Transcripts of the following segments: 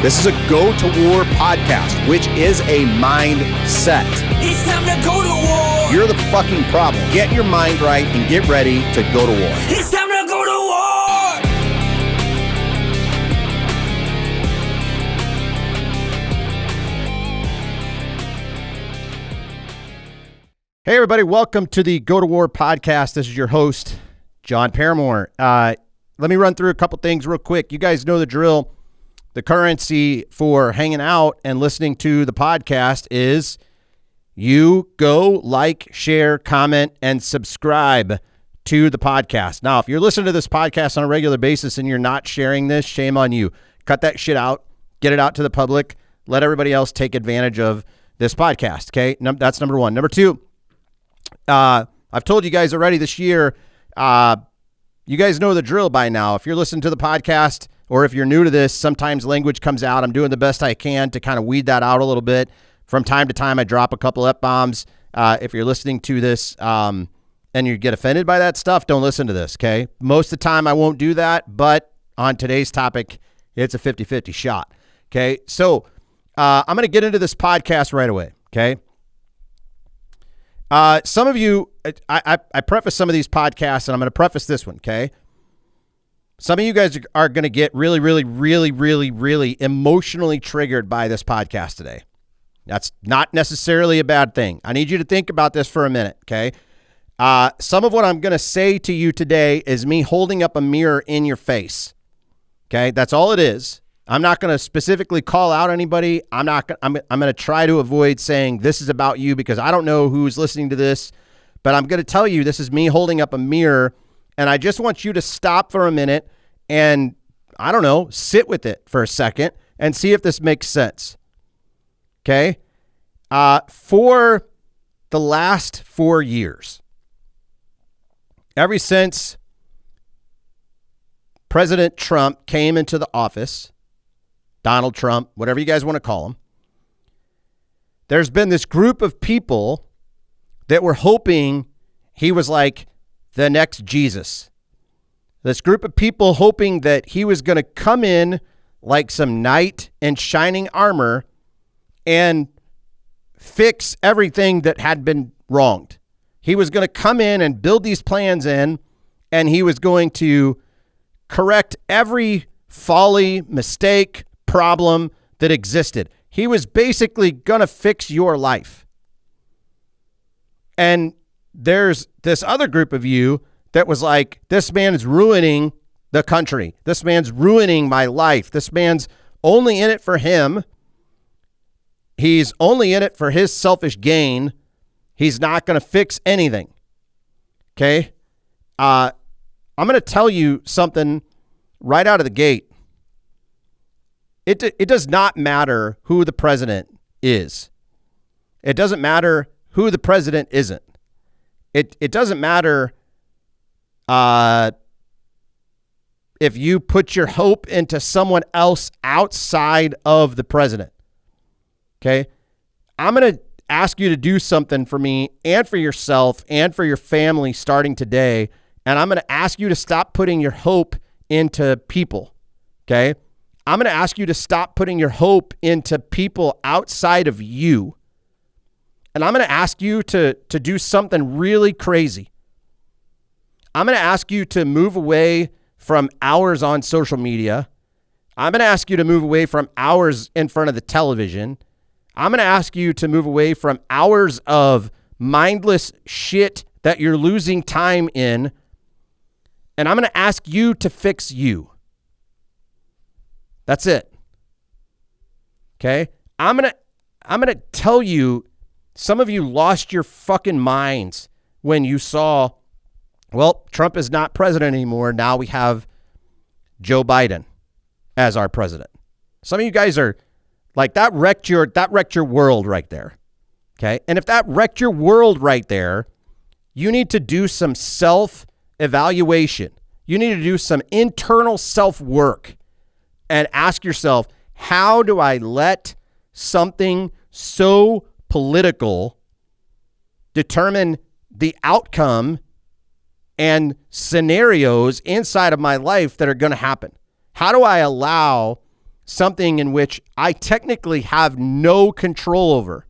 This is a Go to War podcast, which is a mindset. It's time to go to war. You're the fucking problem. Get your mind right and get ready to go to war. It's time to go to war. Hey, everybody. Welcome to the Go to War podcast. This is your host, John Paramore. Let me run through a couple things real quick. You guys know the drill. The currency for hanging out and listening to the podcast is you go like, share, comment, and subscribe to the podcast. Now, if you're listening to this podcast on a regular basis and you're not sharing this, shame on you. Cut that shit out. Get it out to the public. Let everybody else take advantage of this podcast, okay? That's number one. Number two, I've told you guys already this year, you guys know the drill by now. If you're listening to the podcast or if you're new to this, sometimes language comes out. I'm doing the best I can to kind of weed that out a little bit. From time to time, I drop a couple F-bombs. If you're listening to this and you get offended by that stuff, don't listen to this, okay? Most of the time, I won't do that, but on today's topic, it's a 50-50 shot, okay? So I'm going to get into this podcast right away, okay? Some of you, I preface some of these podcasts, and I'm going to preface this one, okay? Some of you guys are going to get really, really, really, really, really emotionally triggered by this podcast today. That's not necessarily a bad thing. I need you to think about this for a minute, okay? Some of what I'm going to say to you today is me holding up a mirror in your face, okay? That's all it is. I'm not going to specifically call out anybody. I'm going to try to avoid saying this is about you because I don't know who's listening to this, but I'm going to tell you this is me holding up a mirror, and I just want you to stop for a minute and, I don't know, sit with it for a second and see if this makes sense. Okay? For the last 4 years, ever since President Trump came into the office, Donald Trump, whatever you guys want to call him, there's been this group of people that were hoping he was like the next Jesus. This group of people hoping that he was going to come in like some knight in shining armor and fix everything that had been wronged. He was going to come in and build these plans in, and he was going to correct every folly, mistake, problem that existed. He was basically going to fix your life. And there's this other group of you that was like, this man is ruining the country. This man's ruining my life. This man's only in it for him. He's only in it for his selfish gain. He's not going to fix anything. Okay? I'm going to tell you something right out of the gate. It does not matter who the president is. It doesn't matter who the president isn't. It doesn't matter if you put your hope into someone else outside of the president. Okay? I'm going to ask you to do something for me and for yourself and for your family starting today, and I'm going to ask you to stop putting your hope into people. Okay? I'm going to ask you to stop putting your hope into people outside of you. And I'm going to ask you to do something really crazy. I'm going to ask you to move away from hours on social media. I'm going to ask you to move away from hours in front of the television. I'm going to ask you to move away from hours of mindless shit that you're losing time in. And I'm going to ask you to fix you. That's it. Okay? I'm going to tell you, some of you lost your fucking minds when you saw, well, Trump is not president anymore. Now we have Joe Biden as our president. Some of you guys are like, that wrecked your world right there. Okay? And if that wrecked your world right there, you need to do some self-evaluation. You need to do some internal self-work and ask yourself, how do I let something so political determine the outcome and scenarios inside of my life that are going to happen? How do I allow something in which I technically have no control over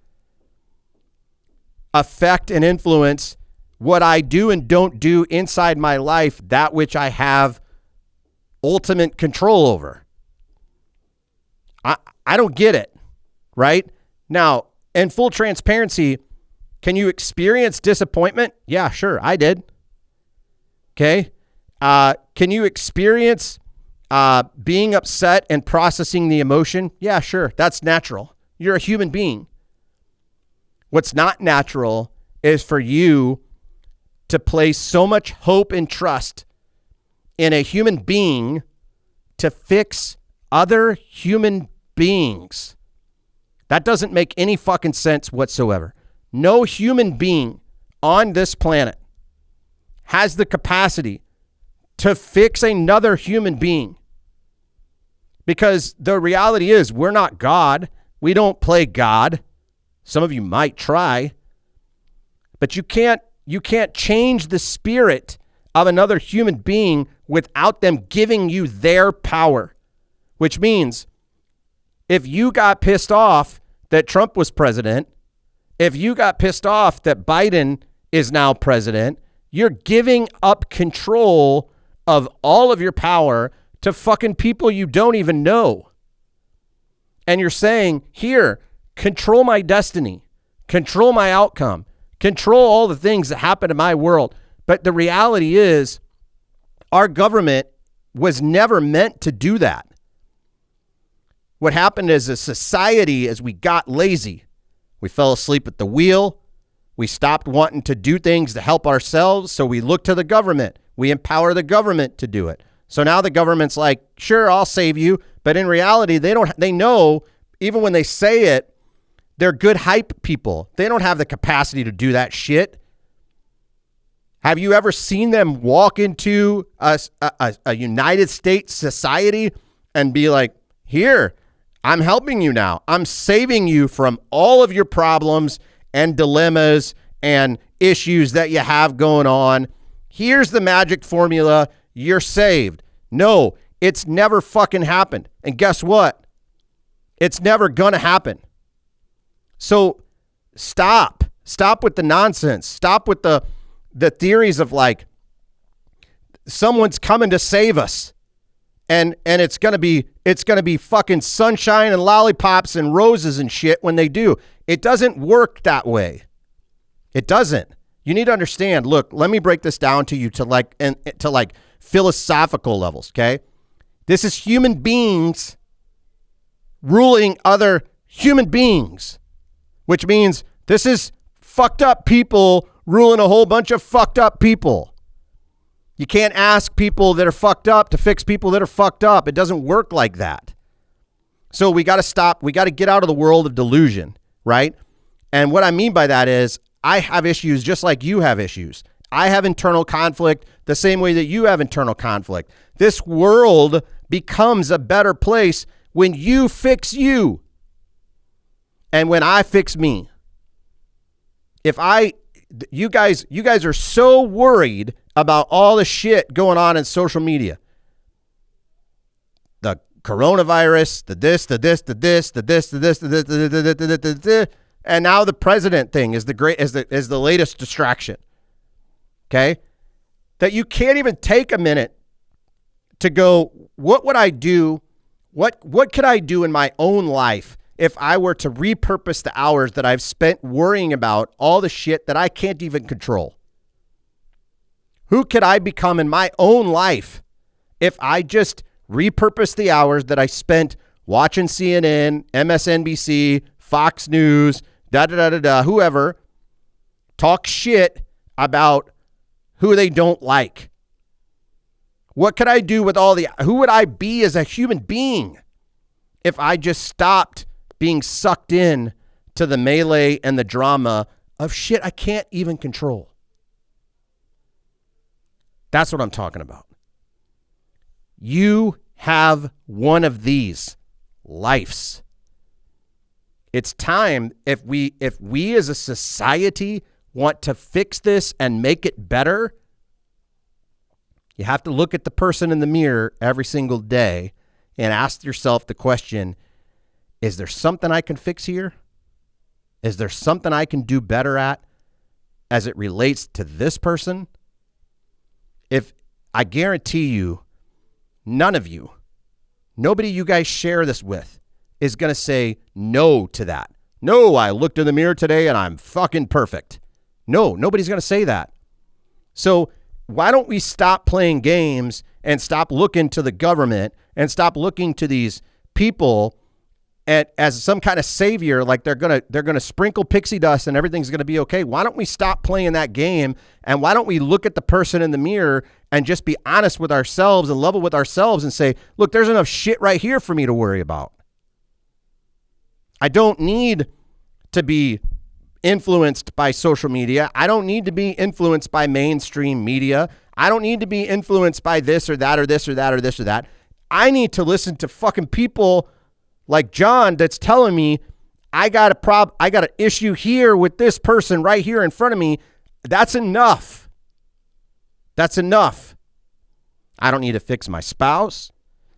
affect and influence what I do and don't do inside my life, that which I have ultimate control over? I don't get it, right? Now, in full transparency, can you experience disappointment? Yeah, sure, I did. Okay. Can you experience being upset and processing the emotion? Yeah, sure, that's natural. You're a human being. What's not natural is for you to place so much hope and trust in a human being to fix other human beings. That doesn't make any fucking sense whatsoever. No human being on this planet has the capacity to fix another human being. Because the reality is, we're not God. We don't play God. Some of you might try. But you can't change the spirit of another human being without them giving you their power. Which means if you got pissed off that Trump was president, if you got pissed off that Biden is now president, you're giving up control of all of your power to fucking people you don't even know. And you're saying, here, control my destiny, control my outcome, control all the things that happen in my world. But the reality is, our government was never meant to do that. What happened as a society is we got lazy. We fell asleep at the wheel. We stopped wanting to do things to help ourselves, so we look to the government. We empower the government to do it. So now the government's like, sure, I'll save you. But in reality, they know, even when they say it, they're good hype people. They don't have the capacity to do that shit. Have you ever seen them walk into a United States society and be like, here, I'm helping you now. I'm saving you from all of your problems and dilemmas and issues that you have going on. Here's the magic formula. You're saved. No, it's never fucking happened. And guess what? It's never gonna happen. So stop with the nonsense. Stop with the theories of like, someone's coming to save us. And it's gonna be fucking sunshine and lollipops and roses and shit when they do. It doesn't work that way. It doesn't. You need to understand. Look, let me break this down to you to like philosophical levels. Okay, this is human beings ruling other human beings, which means this is fucked up people ruling a whole bunch of fucked up people. You can't ask people that are fucked up to fix people that are fucked up. It doesn't work like that. So we got to stop. We got to get out of the world of delusion, right? And what I mean by that is I have issues just like you have issues. I have internal conflict the same way that you have internal conflict. This world becomes a better place when you fix you and when I fix me. You guys are so worried about all the shit going on in social media. The coronavirus, the this, and now the president thing is the latest distraction. Okay? That you can't even take a minute to go, what would I do? What could I do in my own life if I were to repurpose the hours that I've spent worrying about all the shit that I can't even control? Who could I become in my own life if I just repurpose the hours that I spent watching CNN, MSNBC, Fox News, whoever, talk shit about who they don't like? What could I do with who would I be as a human being if I just stopped being sucked in to the melee and the drama of shit I can't even control? That's what I'm talking about. You have one of these lives. It's time, if we as a society want to fix this and make it better, you have to look at the person in the mirror every single day and ask yourself the question, is there something I can fix here? Is there something I can do better at as it relates to this person? If I guarantee you, none of you, nobody you guys share this with is going to say no to that. No, I looked in the mirror today and I'm fucking perfect. No, nobody's going to say that. So why don't we stop playing games and stop looking to the government and stop looking to these people as some kind of savior, like they're gonna sprinkle pixie dust and everything's gonna be okay? Why don't we stop playing that game, and why don't we look at the person in the mirror and just be honest with ourselves and level with ourselves and say, look, there's enough shit right here for me to worry about. I don't need to be influenced by social media. I don't need to be influenced by mainstream media. I don't need to be influenced by this or that or this or that or this or that. I need to listen to fucking people like John that's telling me I got an issue here with this person right here in front of me. That's enough. That's enough. I don't need to fix my spouse.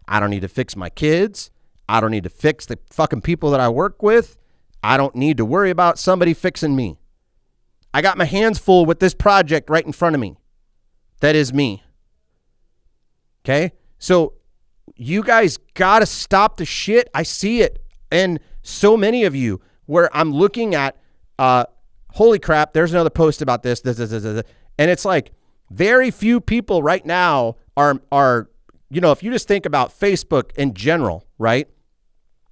I don't need to fix my kids. I don't need to fix the fucking people that I work with. I don't need to worry about somebody fixing me. I got my hands full with this project right in front of me. That is me. Okay? So you guys got to stop the shit. I see it. And so many of you where I'm looking at, holy crap, there's another post about this. And it's like very few people right now are, you know, if you just think about Facebook in general, right?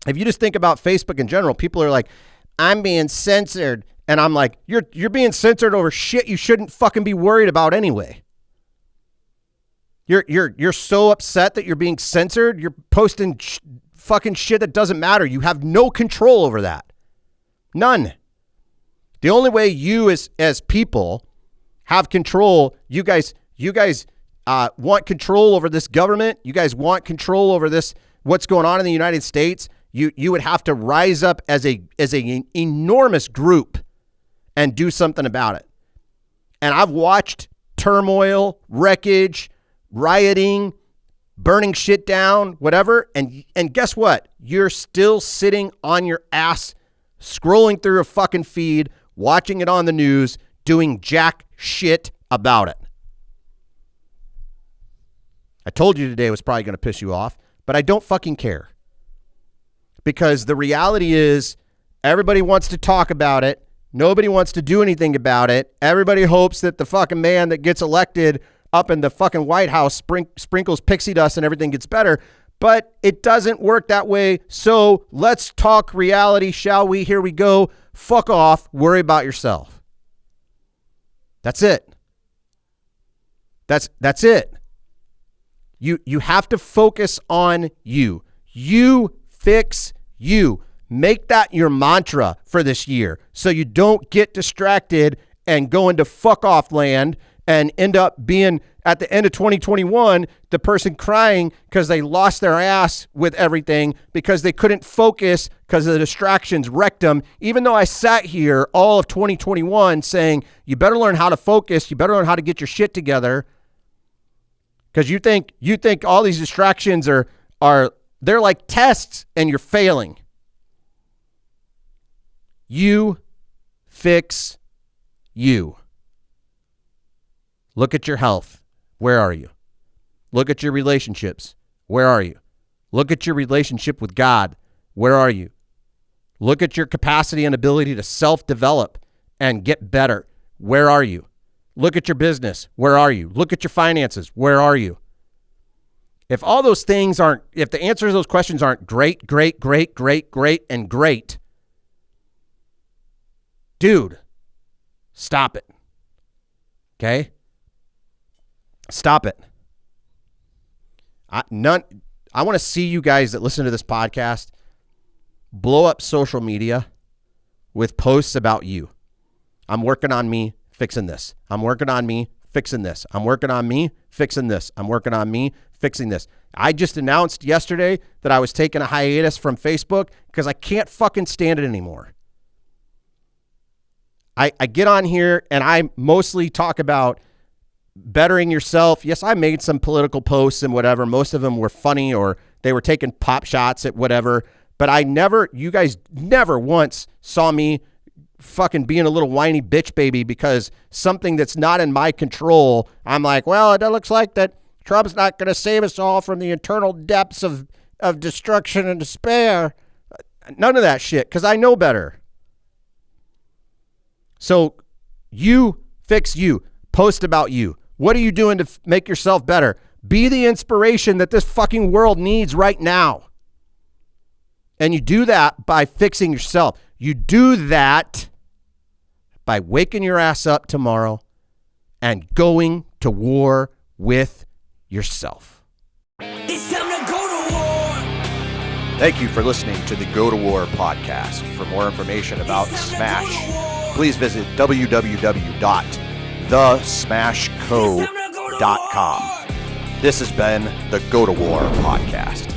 If you just think about Facebook in general, people are like, I'm being censored. And I'm like, you're being censored over shit you shouldn't fucking be worried about anyway. You're so upset that you're being censored. You're posting fucking shit that doesn't matter. You have no control over that. None. The only way you as people have control, you guys want control over this government. You guys want control over this, what's going on in the United States. You would have to rise up as an enormous group and do something about it. And I've watched turmoil, wreckage, rioting, burning shit down, whatever. And guess what? You're still sitting on your ass, scrolling through a fucking feed, watching it on the news, doing jack shit about it. I told you today was probably going to piss you off, but I don't fucking care. Because the reality is everybody wants to talk about it. Nobody wants to do anything about it. Everybody hopes that the fucking man that gets elected up in the fucking White House sprinkles pixie dust and everything gets better. But it doesn't work that way. So let's talk reality, shall we? Here we go. Fuck off. Worry about yourself. That's it. That's it. You have to focus on you. You fix you. Make that your mantra for this year so you don't get distracted and go into fuck off land and end up being, at the end of 2021, the person crying because they lost their ass with everything because they couldn't focus because the distractions wrecked them. Even though I sat here all of 2021 saying, you better learn how to focus, you better learn how to get your shit together, because you think all these distractions are they're like tests and you're failing. You fix you. Look at your health. Where are you? Look at your relationships. Where are you? Look at your relationship with God. Where are you? Look at your capacity and ability to self-develop and get better. Where are you? Look at your business. Where are you? Look at your finances. Where are you? If all those things aren't, if the answers to those questions aren't great, and great, dude, stop it. Okay? Stop it. I want to see you guys that listen to this podcast blow up social media with posts about you. I'm working on me fixing this. I'm working on me fixing this. I'm working on me fixing this. I'm working on me fixing this. I just announced yesterday that I was taking a hiatus from Facebook because I can't fucking stand it anymore. I get on here and I mostly talk about bettering yourself. Yes, I made some political posts and whatever. Most of them were funny or They were taking pop shots at whatever. But you guys never once saw me fucking being a little whiny bitch baby because something that's not in my control, I'm like, well, it looks like that Trump's not going to save us all from the eternal depths of destruction and despair. None of that shit, because I know better. So you fix you. Post about you. What are you doing to make yourself better? Be the inspiration that this fucking world needs right now. And you do that by fixing yourself. You do that by waking your ass up tomorrow and going to war with yourself. It's time to go to war. Thank you for listening to the Go to War podcast. For more information about Smash, please visit www.thesmashco.com. This has been the Go to War podcast.